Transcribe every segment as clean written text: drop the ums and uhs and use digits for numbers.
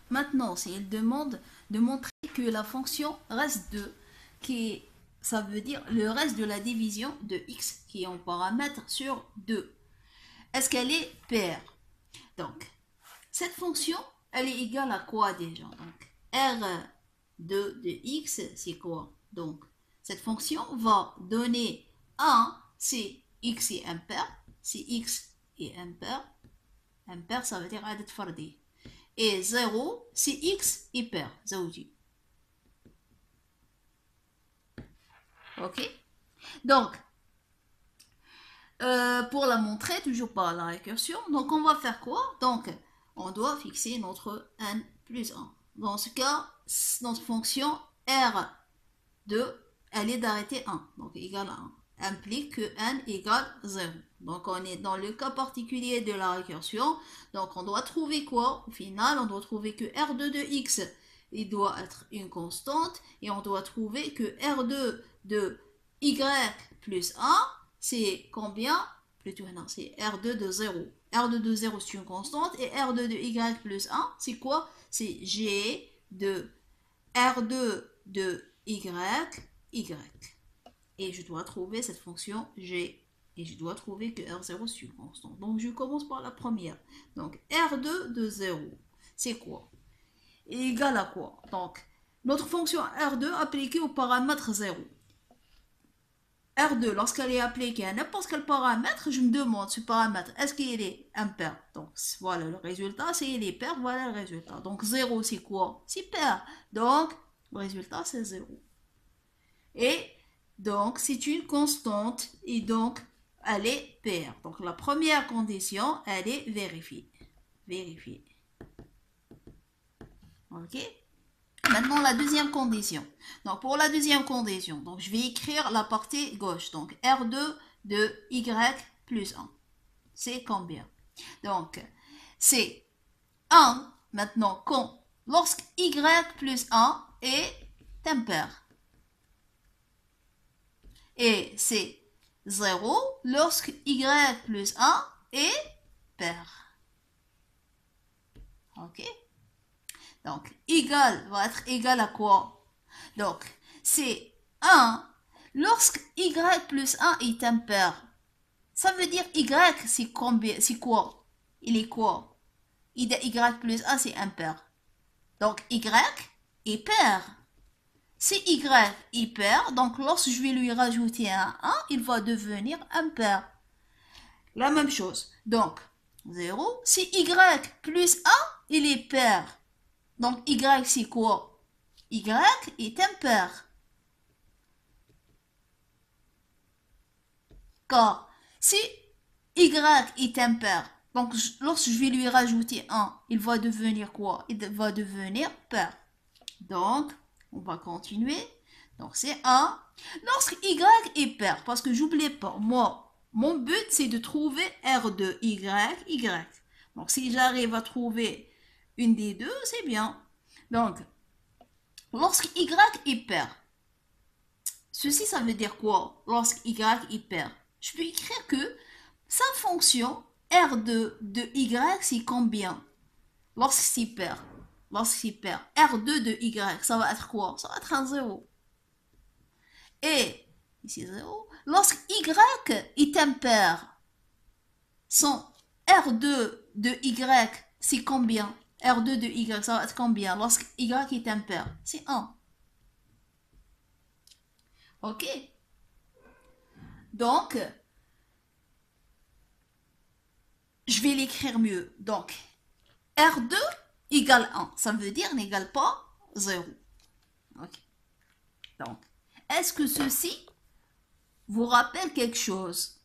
maintenant, s'il demande de montrer que la fonction reste 2, ça veut dire le reste de la division de x qui est en paramètre sur 2. Est-ce qu'elle est paire? Donc, cette fonction, elle est égale à quoi déjà? Donc, R2 de x, c'est quoi? Donc, cette fonction va donner 1 si x est impair. Si x est impair, impair ça veut dire عدد فردي. Et 0 si x est pair, زوجي. Ok? Donc, pour la montrer, toujours par la récursion, donc on va faire quoi? Donc, on doit fixer notre n plus 1. Dans ce cas, notre fonction R2, elle est d'arrêter 1, donc égale à 1, implique que n égale 0. Donc on est dans le cas particulier de la récursion, donc on doit trouver quoi? Au final, on doit trouver que R2 de x, il doit être une constante, et on doit trouver que R2 de y plus 1, c'est combien? Plutôt non, c'est R2 de 0. R2 de 0 c'est une constante, et R2 de y plus 1, c'est quoi? C'est G de R2 de y. Et je dois trouver cette fonction G. Et je dois trouver que R0 c'est une constante. Donc je commence par la première. Donc R2 de 0, c'est quoi? Égal à quoi? Donc notre fonction R2 appliquée au paramètre 0. R2, lorsqu'elle est appliquée à n'importe quel paramètre, je me demande ce paramètre, est-ce qu'il est impair? Donc voilà le résultat, s'il est pair, voilà le résultat. Donc 0 c'est quoi? C'est pair. Donc le résultat c'est 0. Et donc c'est une constante et donc elle est paire. Donc la première condition, elle est vérifiée. Vérifiée. Ok? Maintenant, la deuxième condition. Donc, pour la deuxième condition, donc je vais écrire la partie gauche. Donc, R2 de Y plus 1. C'est combien? Donc, c'est 1, maintenant, quand, lorsque Y plus 1 est impair. Et c'est 0 lorsque Y plus 1 est pair. Ok? Donc, égal va être égal à quoi? Donc, c'est 1 lorsque y plus 1 est impair. Ça veut dire y, c'est combien? C'est quoi? Il est quoi? Y plus 1, c'est impair. Donc, y est pair. Si y est pair, donc lorsque je vais lui rajouter un 1, il va devenir impair. La même chose. Donc, 0. Si y plus 1, il est pair. Donc, y, c'est quoi? Y est impair. Car si y est impair, donc lorsque je vais lui rajouter 1, il va devenir quoi? Il va devenir pair. Donc, on va continuer. Donc, c'est 1. Lorsque y est pair, parce que j'oublie pas, moi, mon but, c'est de trouver R de y. Donc, si j'arrive à trouver une des deux, c'est bien. Donc, lorsque y est pair, ceci, ça veut dire quoi? Lorsque y est pair, je peux écrire que sa fonction R2 de y, c'est combien? Lorsque c'est pair. Lorsque c'est pair. R2 de y, ça va être quoi? Ça va être un 0. Et, ici 0. Lorsque y est impair, son R2 de y, c'est combien? R2 de y, ça va être combien? Lorsque y est impair, c'est 1. Ok? Donc, je vais l'écrire mieux. Donc, R2 égale 1. Ça veut dire n'égale pas 0. Ok. Donc, est-ce que ceci vous rappelle quelque chose?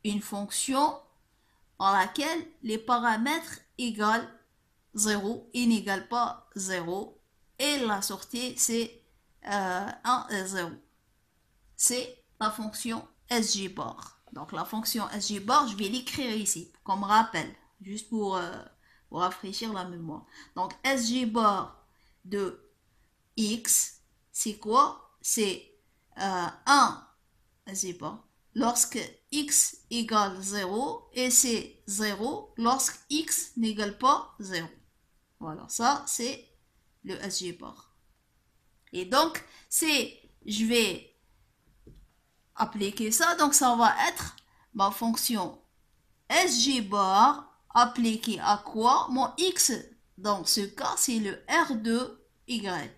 Une fonction en laquelle les paramètres égale 0 et n'égale pas 0. Et la sortie, c'est 1 et 0. C'est la fonction sgbar. Donc, la fonction sgbar, je vais l'écrire ici comme rappel, juste pour rafraîchir la mémoire. Donc, sgbar de x, c'est quoi? C'est 1 sgbar lorsque x égale 0 et c'est 0 lorsque x n'égale pas 0. Voilà, ça c'est le SG bar. Et donc, je vais appliquer ça, donc ça va être ma fonction SG bar appliquée à quoi? Mon X, dans ce cas, c'est le R2Y.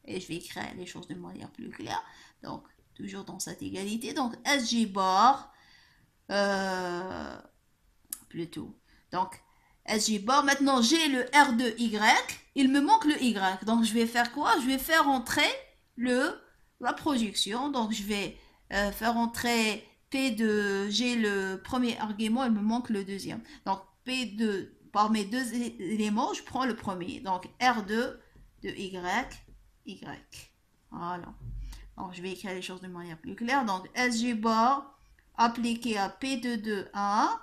Et je vais écrire les choses de manière plus claire. Donc, toujours dans cette égalité. Donc, SG bar, plutôt. Donc, SG bar, maintenant j'ai le R2Y, il me manque le Y. Donc, je vais faire quoi? Je vais faire entrer la projection. Donc, je vais faire entrer P2, j'ai le premier argument, il me manque le deuxième. Donc, P2, par mes deux éléments, je prends le premier. Donc, R2 de Y. Voilà. Donc, je vais écrire les choses de manière plus claire. Donc, SG bar appliqué à P2, 1.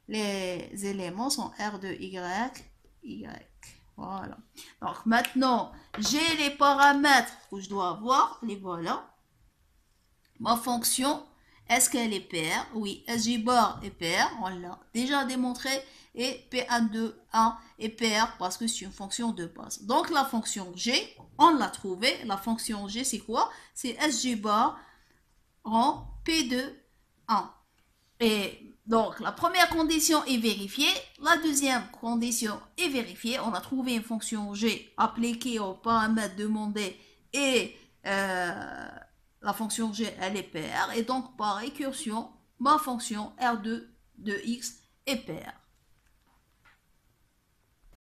Les éléments sont R2Y. Voilà. Donc, maintenant, j'ai les paramètres que je dois avoir. Les voilà. Ma fonction, est-ce qu'elle est paire? Oui, SG bar est paire. On l'a déjà démontré. Et P1, est paire parce que c'est une fonction de base. Donc, la fonction G, on l'a trouvée. La fonction G, c'est quoi? C'est SG bar en P2, 1. Et donc, la première condition est vérifiée. La deuxième condition est vérifiée. On a trouvé une fonction G appliquée aux paramètres demandés et la fonction G, elle est paire. Et donc, par récursion, ma fonction R2 de X est paire.